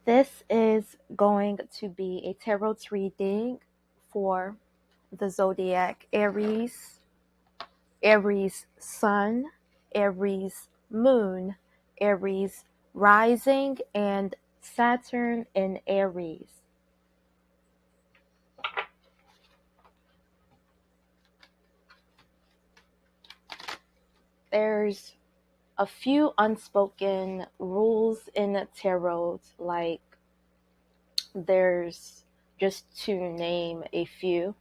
This is going to be a tarot reading for the zodiac Aries, Aries Sun, Aries Moon, Aries Rising, and Saturn in Aries. There's a few unspoken rules in tarot, like there's, just to name a few.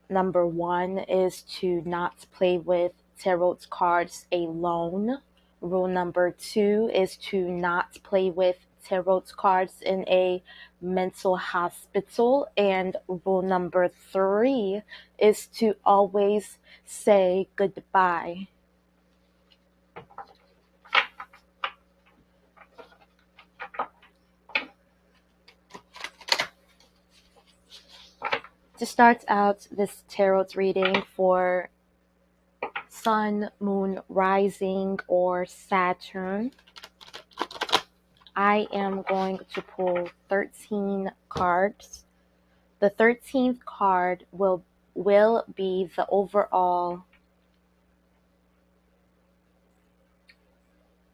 Number one is to not play with tarot cards alone. Rule number two is to not play with tarot cards in a mental hospital. And rule number three is to always say goodbye. To start out this tarot reading for Sun, Moon, Rising, or Saturn, I am going to pull 13 cards. The 13th card will be the overall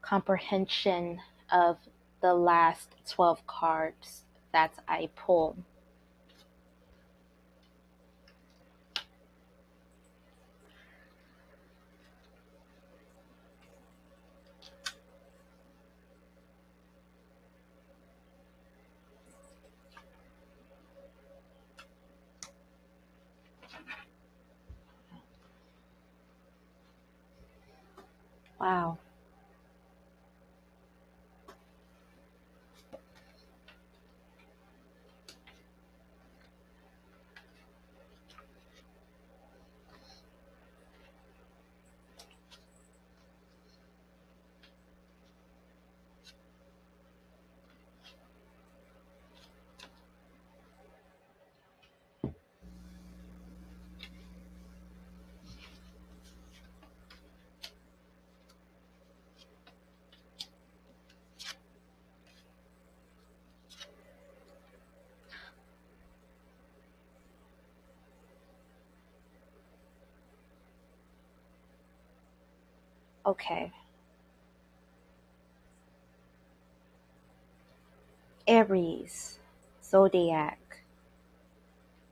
comprehension of the last 12 cards that I pull. Wow. Okay. Aries, zodiac.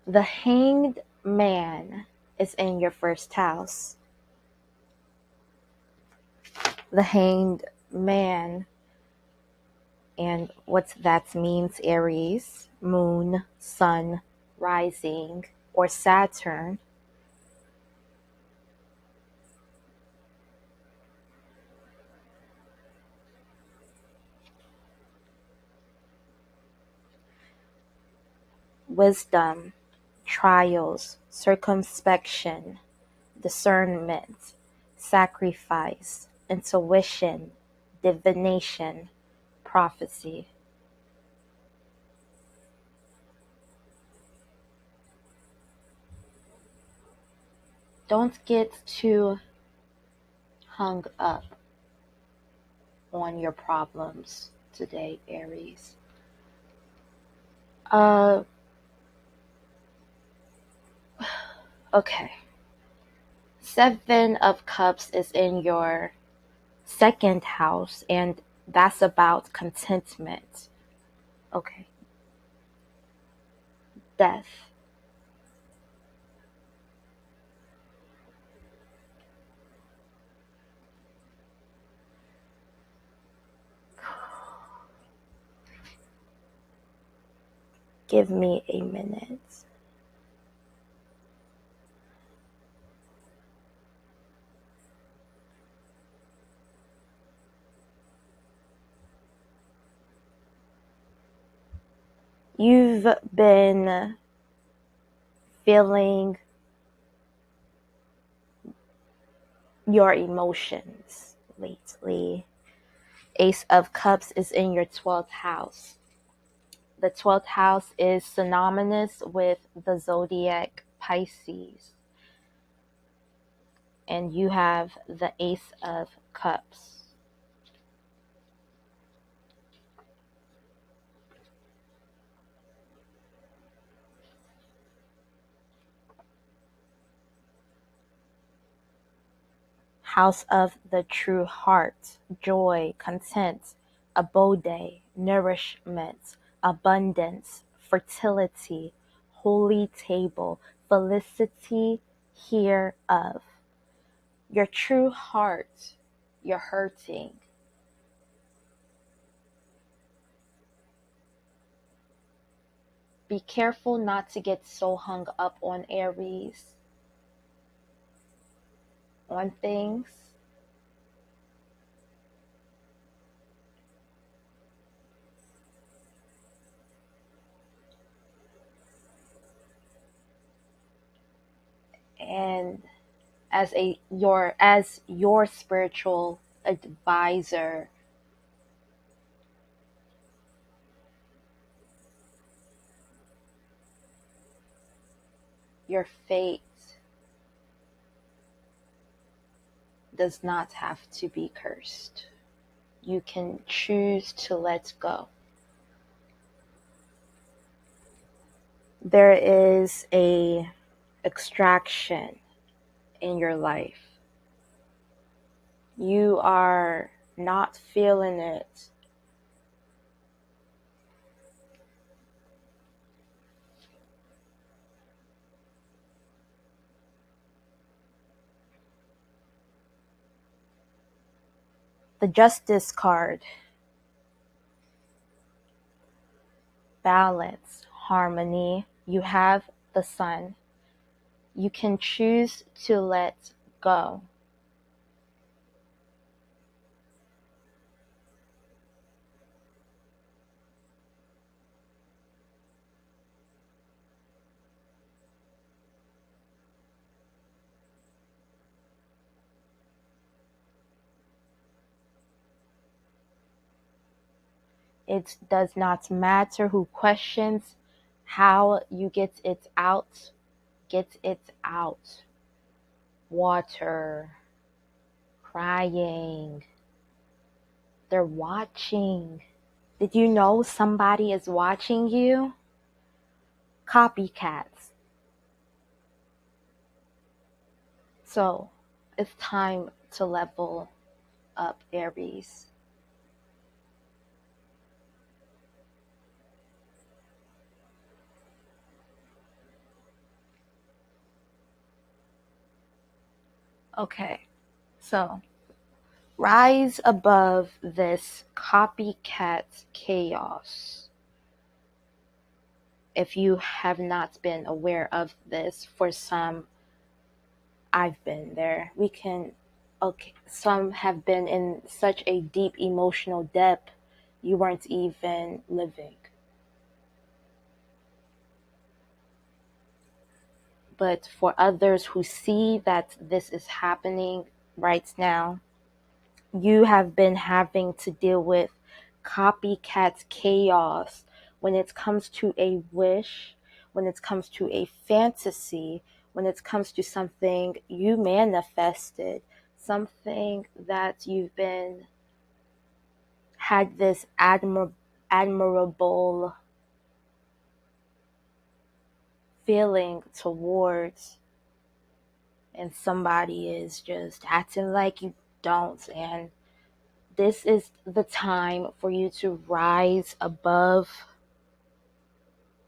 The Hanged Man is in your first house. The Hanged Man, and what that means, Aries, Moon, Sun, Rising, or Saturn. Wisdom, trials, circumspection, discernment, sacrifice, intuition, divination, prophecy. Don't get too hung up on your problems today, Aries. Okay. Seven of Cups is in your second house, and that's about contentment. Okay. Death. Give me a minute. You've been feeling your emotions lately. Ace of Cups is in your 12th house. The 12th house is synonymous with the zodiac Pisces. And you have the Ace of Cups. House of the true heart, joy, content, abode, nourishment, abundance, fertility, holy table, felicity hereof. Your true heart, you're hurting. Be careful not to get so hung up on Aries, on things. And as your spiritual advisor, your fate does not have to be cursed. You can choose to let go. There is a extraction in your life. You are not feeling it. The Justice card, balance, harmony. You have the Sun. You can choose to let go. It does not matter who questions how you get it out. Get it out. Water, crying. They're watching. Did you know somebody is watching you? Copycats. So it's time to level up, Aries. Okay, so rise above this copycat chaos. If you have not been aware of this, for some, I've been there. Okay, some have been in such a deep emotional depth you weren't even living. But for others who see that this is happening right now, you have been having to deal with copycat chaos when it comes to a wish, when it comes to a fantasy, when it comes to something you manifested, something that you've been had this admirable feeling towards, and somebody is just acting like you don't. And this is the time for you to rise above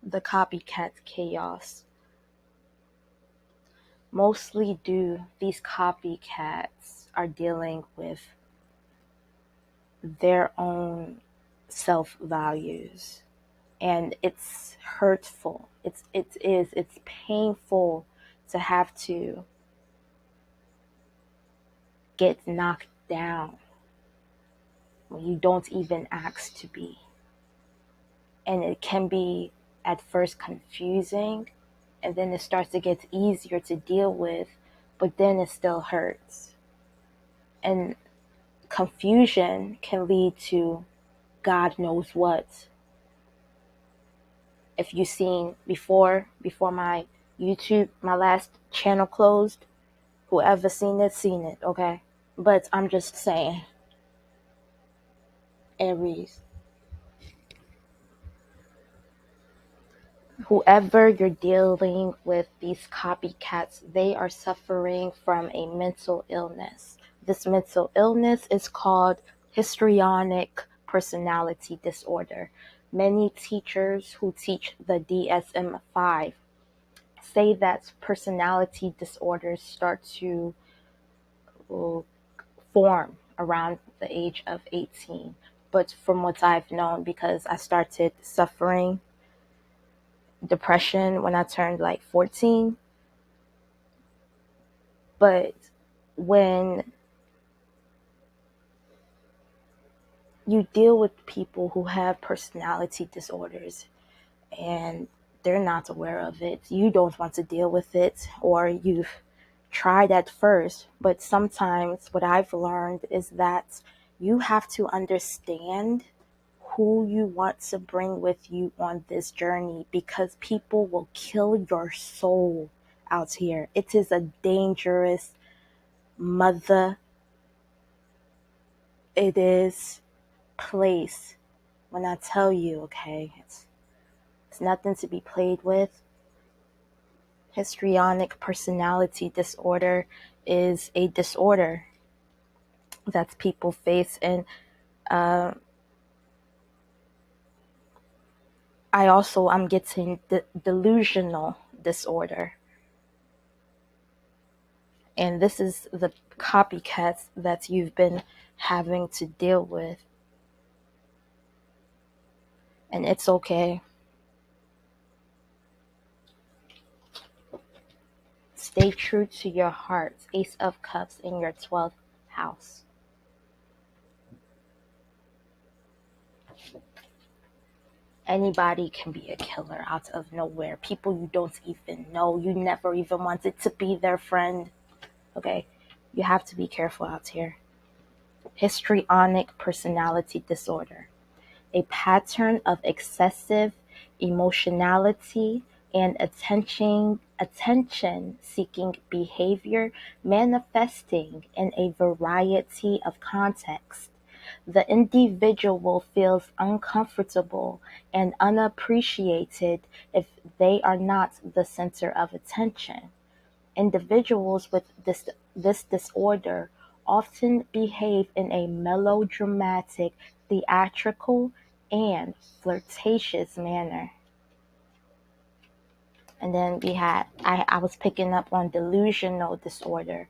the copycat chaos. Mostly these copycats are dealing with their own self-values, and it's hurtful. It's painful to have to get knocked down when you don't even ask to be. And it can be at first confusing, and then it starts to get easier to deal with, but then it still hurts. And confusion can lead to God knows what. If you've seen before my YouTube, my last channel closed, whoever seen it, okay? But I'm just saying, Aries, whoever you're dealing with, these copycats, they are suffering from a mental illness. This mental illness is called histrionic personality disorder. Many teachers who teach the DSM-5 say that personality disorders start to form around the age of 18. But from what I've known, because I started suffering depression when I turned like 14, but when you deal with people who have personality disorders and they're not aware of it, you don't want to deal with it, or you've tried at first. But sometimes what I've learned is that you have to understand who you want to bring with you on this journey, because people will kill your soul out here. It is a dangerous mother. It is place. When I tell you, okay, it's nothing to be played with. Histrionic personality disorder is a disorder that people face, and I'm getting delusional disorder, and this is the copycats that you've been having to deal with, and it's okay. Stay true to your heart. Ace of Cups in your 12th house. Anybody can be a killer out of nowhere. People you don't even know. You never even wanted to be their friend. Okay? You have to be careful out here. Histrionic personality disorder. A pattern of excessive emotionality and attention-seeking behavior manifesting in a variety of contexts. The individual feels uncomfortable and unappreciated if they are not the center of attention. Individuals with this disorder often behave in a melodramatic, theatrical, and flirtatious manner. And then I was picking up on delusional disorder.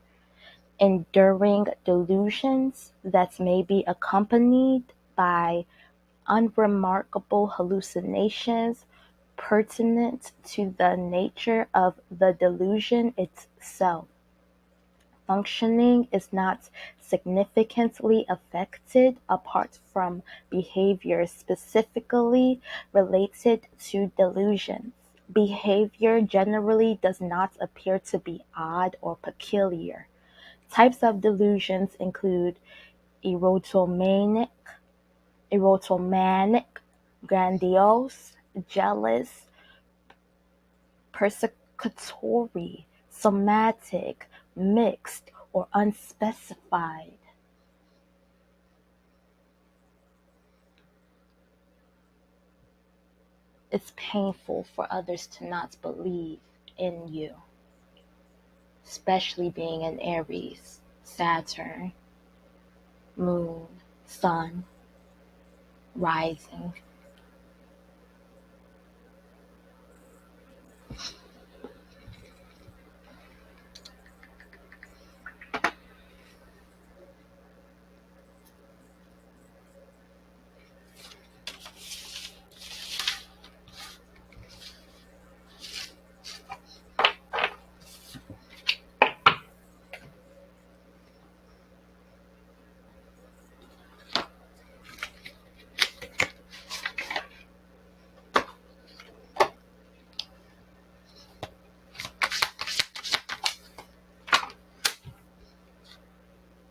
Enduring delusions that may be accompanied by unremarkable hallucinations pertinent to the nature of the delusion itself. Functioning is not significantly affected apart from behavior specifically related to delusions. Behavior generally does not appear to be odd or peculiar. Types of delusions include erotomanic, grandiose, jealous, persecutory, somatic, mixed, or unspecified. It's painful for others to not believe in you, especially being an Aries, Saturn, Moon, Sun, rising.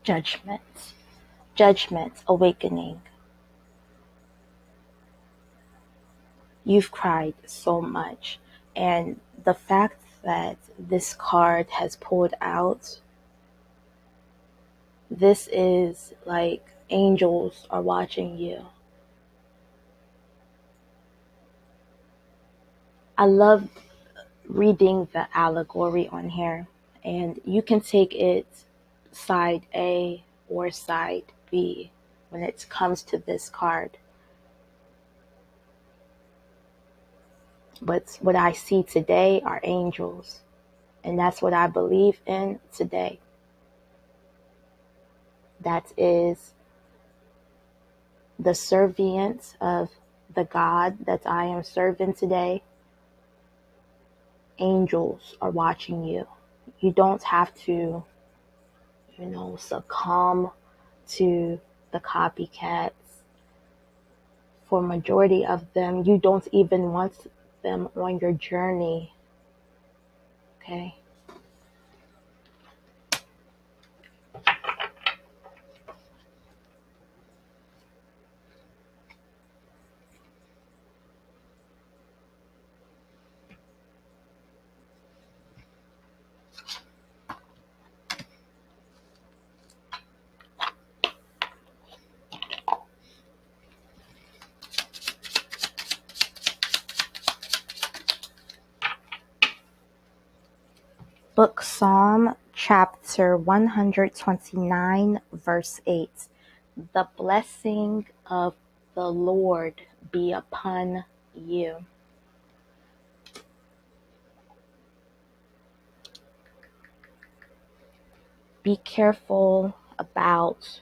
Judgment. Judgment, awakening. You've cried so much, and the fact that this card has pulled out, this is like angels are watching you. I love reading the allegory on here, and you can take it side A or side B when it comes to this card. But what I see today are angels. And that's what I believe in today. That is the servience of the God that I am serving today. Angels are watching you. You don't have to, succumb to the copycats. For majority of them, you don't even want them on your journey. Okay? Book Psalm chapter 129 verse 8. The blessing of the Lord be upon you. Be careful about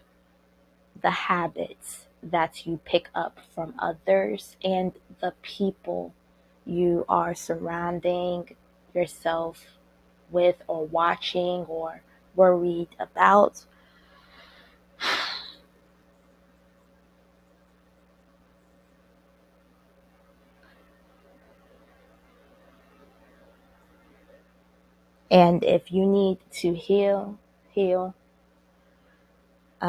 the habits that you pick up from others and the people you are surrounding yourself with or watching or worried about. And if you need to heal.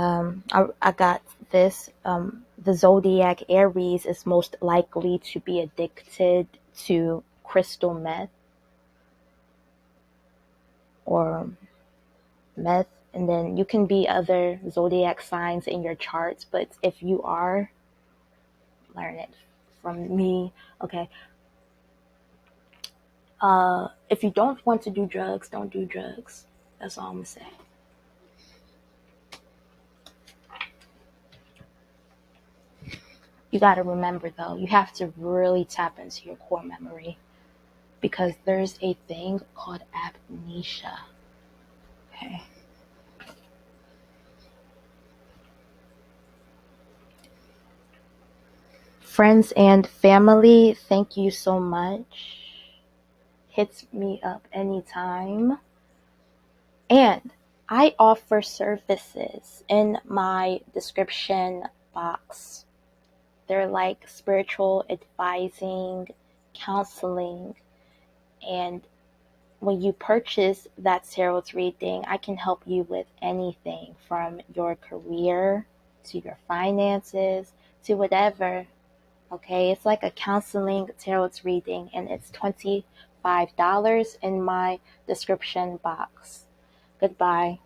I got this. The zodiac Aries is most likely to be addicted to crystal meth or meth. And then you can be other zodiac signs in your charts. But if you are, learn it from me. Okay. If you don't want to do drugs, don't do drugs. That's all I'm going to say. You got to remember, though, you have to really tap into your core memory because there's a thing called amnesia. Okay. Friends and family, thank you so much. Hit me up anytime. And I offer services in my description box. They're like spiritual advising, counseling, and when you purchase that tarot reading, I can help you with anything from your career to your finances to whatever. Okay, it's like a counseling tarot reading, and it's $25 in my description box. Goodbye.